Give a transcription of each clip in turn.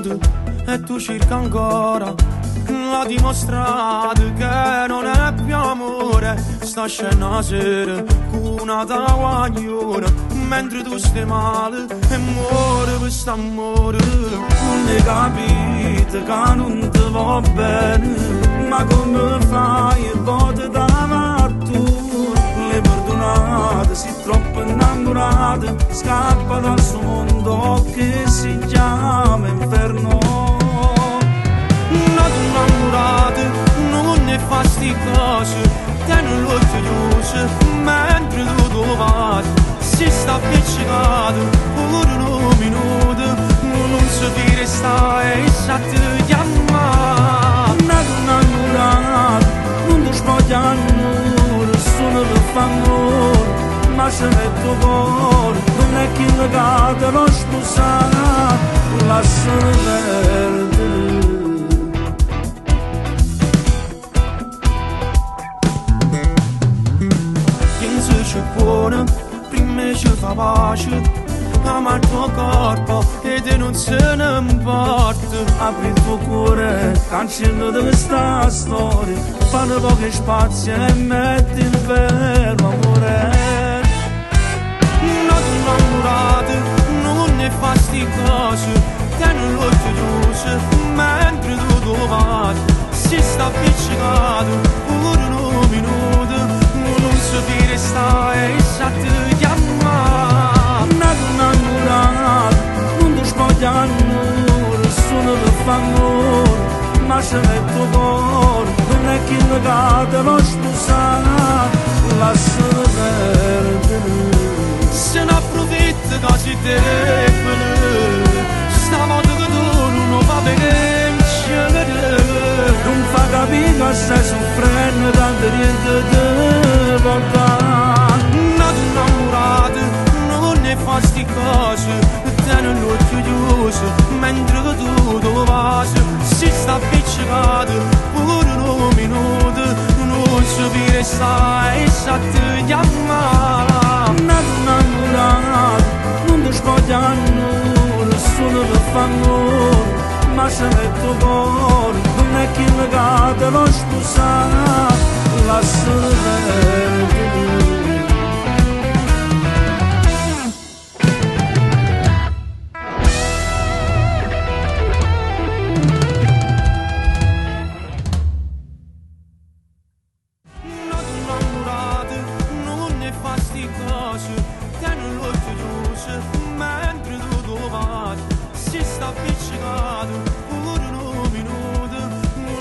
minuti e tu cerca ancora. Ha dimostrato che non è più amore. Sta scena sera con una tagliatura, mentre tu stai male e muore quest'amore. Non hai capito che non ti va bene, ma come fai e poi ti davanti tu? Le perdonate, sei troppo innamorata, scappa dal suo mondo che si chiama inferno. Innamorate, non ne fa sti cose, tieni l'occhio chiuso mentre tu vai. Si sta appiccicato pure un minuto, non sapere sta e sa ti chiama. Innamorate, non ti spoglia nessuno che fa amore, ma se mette il cuore, non è chi legata lo sposare, lascialo perdere. C'è buona, prima ci fa pace, ama il tuo corpo e te non se ne importa. Apri il tuo cuore, cancella di questa storia, fanno pochi spazi e metti il vero amore. Non ti innamorate, non ne fa sti cose, tieni l'occhio chiuso mentre tu vai. Si sta appiccicato pure un minuto, non sapere sta e sa ti chiama. Innamorata, non ti spoglia nessuno che fa amore, ma se mette il cuore, non è chi legata lo sposare, lascialo perdere. Se ne approfitta che si debole, stavolta che tu non va bene, non fa capire che stai soffrendo tanto niente ti porta. Non ti innamorate, non ne fa sti cose, tieni l'occhio chiuso mentre tu vai. Si sta appiccicato pure un minuto, non sapere sta e sa ti chiama. Non ti innamorate, non ti spoglia nessuno che fa amore, ma se mette il cuore, non è chi legata lo sposare, lascialo perdere. Non ti innamorate, non ne fa sti cose, tieni l'occhio chiuso mentre tu vai. Si sta appiccicato pure un minuto,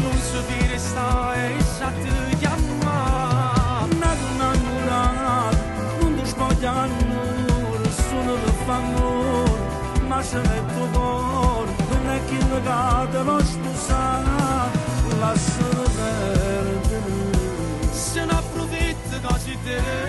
non sapere sta e sa ti chiama. Innamorata, non ti spoglia nessuno che fa amore, ma se mette il cuore, non è chi legata lo sposare, lascialo perdere. Se ne approfitta che si deve